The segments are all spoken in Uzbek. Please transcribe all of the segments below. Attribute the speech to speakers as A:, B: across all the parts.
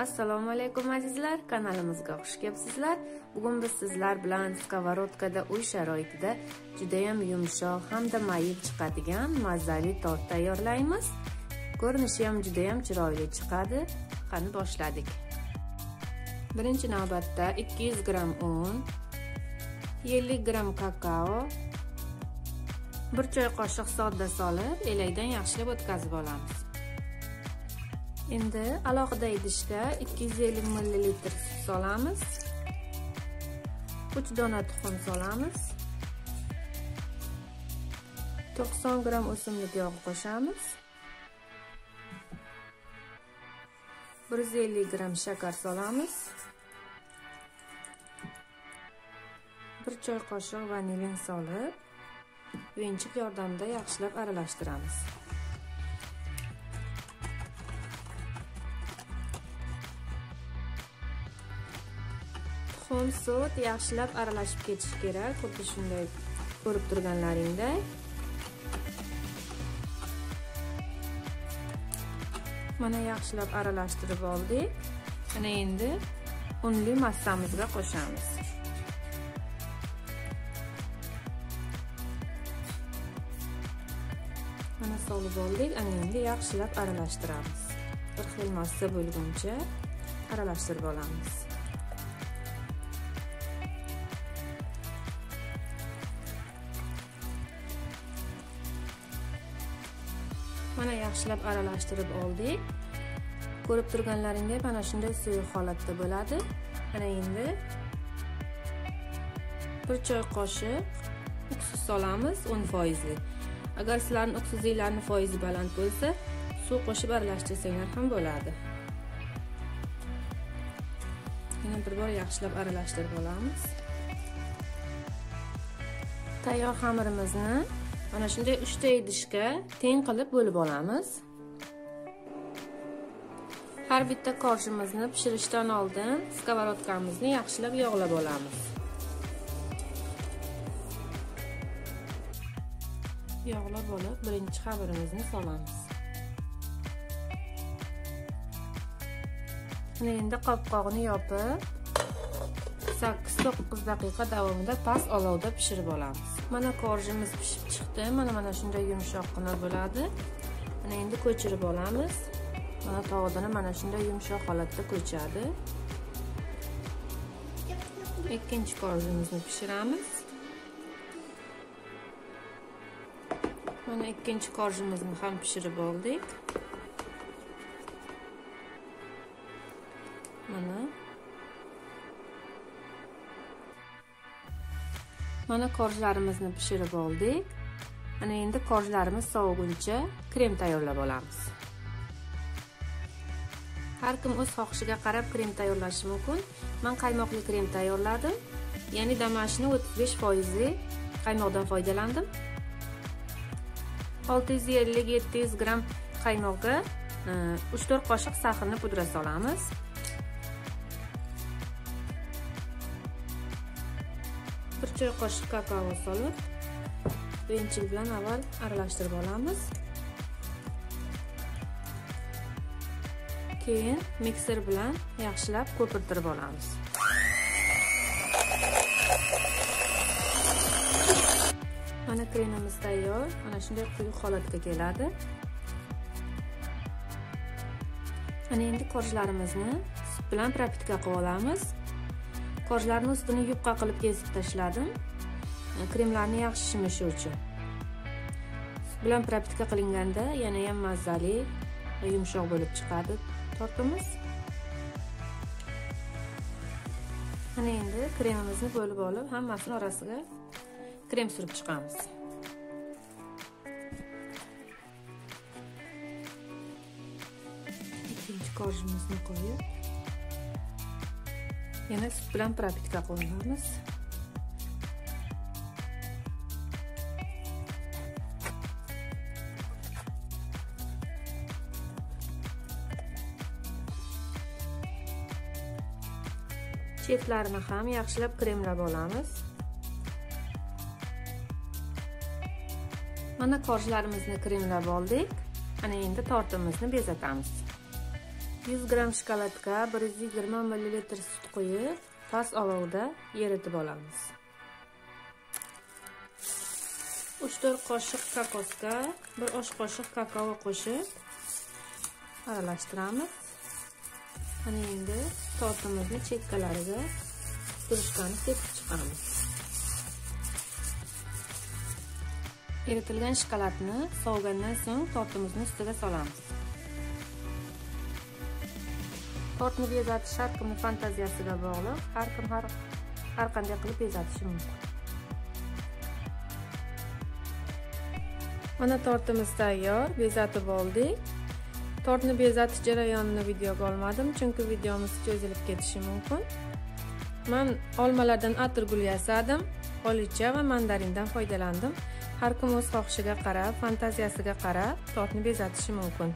A: Assalomu alaykum azizlar, kanalimizga xush kelibsizlar. Bugun biz sizlar bilan skоворodkada uy sharoitida juda ham yumshoq hamda mayib chiqadigan mazali tort tayyorlaymiz. Ko'rinishi ham juda ham chiroyli chiqadi. Qani boshladik. Birinchi navbatda 200 gram un, 50 gram kakao, 1 choy qoshiq soda solib, elakdan yaxshilab o'tkazib olamiz. Endi alohida idishga 250 ml sut solamiz. 3 dona tuxum solamiz. 90 gram o'simlik yog'i qo'shamiz. 150 gram shakar solamiz. 1 choy qoshiq vanilin solib, venchiq yordamida yaxshilab aralashtiramiz. Tuxum, sut yaxshilab aralashib ketishi kerak, xuddi shunday ko'rib turganlaringdek. Mana yaxshilab aralashtirib oldik. Mana endi unli massamizga qo'shamiz. Mana solib oldik. Ana endi yaxshilab aralashtiramiz. Bir xil massa bo'lguncha aralashtirib olamiz. Mana yaxshilab aralashtirib oldik. Ko'rib turganlaringdek mana shunday suyuq holatda bo'ladi. Mana endi 1 choy qoshiq uksus solamiz 10%. Agar sizlarning uksuzinglarning foizi baland bo'lsa, suv qo'shib aralashtirsanglar ham bo'ladi. Yana bir bor yaxshilab aralashtirib olamiz. Tayyor xamirimizni mana shunday 3 ta idishga teng qilib bo'lib olamiz. Har bitta korjimizni pishirishdan oldin skоворodkamizni yaxshilab yog'lab olamiz. Yog'lab olib, birinchi xamirimizni solamiz. Mana endi qopqog'ini yopib 8-9 daqiqa davomida past olovda pishirib olamiz. Mana korjimiz pishib chiqdi. Mana shunday yumshoqqina bo'ladi. Mana endi ko'chirib olamiz. Mana tovoqdan mana shunday yumshoq holatda ko'chadi. Ikkinchi korjimizni pishiramiz. Mana ikkinchi korjimizni ham pishirib oldik. Mana korjlarimizni pishirib oldik. Mana endi korjlarimiz soviguncha krem tayyorlab olamiz. Har kim o'z xohishiga qarab krem tayyorlashi mumkin. Men qaymoqli krem tayyorladim. Ya'ni damashni 35% qaymoqdan foydalandim. 650-700 gram qaymoqqa 3-4 qoshiq saxarni pudra solamiz. 1 choy qoshiq kakao solib, venchil bilan avval aralashtirib olamiz. Keyin mikser bilan yaxshilab ko'pirtirib olamiz. Mana kremimiz tayyor. Mana shunday quyuq holatga keladi. Mana endi korjlarimizni sut bilan propitka qilib olamiz. Korjlarning ustini yupqa qilib kesib tashladim. Kremlarni yaxshi shimishi uchun. Sut bilan propitka qilinganda yana ham mazali va yumshoq bo'lib chiqadi tortimiz. Mana endi kremimizni bo'lib olib, hammasini orasiga krem surib chiqamiz. Ikkinchi korjimizni qo'yib, yana sut bilan propitka qilamiz. Chetlarini ham yaxshilab kremlab olamiz. Mana korjlarimizni kremlab oldik. Ana endi tortimizni bezatamiz. 100 gram shokoladga 120 ml sut qo'yib, past olovda eritib olamiz. 3-4 qoshiq kokosga 1 osh qoshiq kakao qo'shib aralashtiramiz. Ana endi tortimizni chekkalariga turishkani sepib chiqamiz. Eritilgan shokoladni sovigandan so'ng tortimizni ustiga solamiz. Tortni bezatish har kimning fantaziyasiga bog'liq. Har kim har qanday qilib bezatishi mumkin. Mana tortimiz tayyor, bezatib oldik. Tortni bezatish jarayonini videoga olmadim, chunki videomiz cho'zilib ketishi mumkin. Men olmalardan atirgul yasadim, olicha va mandarindan foydalandim. Har kim o'z xohishiga qarab, fantaziyasiga qarab tortni bezatishi mumkin.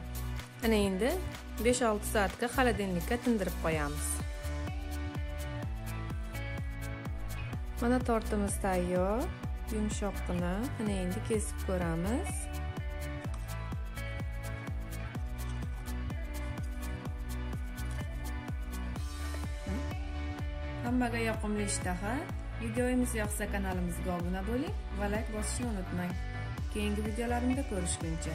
A: Ana endi 5-6 soatga xolodilnikka tindirib qo'yamiz. Mana tortimiz tayyor, yumshoqqina. Ana endi kesib ko'ramiz. Hammaga yoqimli ishtaha. Videomiz yoqsa kanalimizga obuna bo'ling va like bosishni unutmang. Keyingi videolarimda ko'rishguncha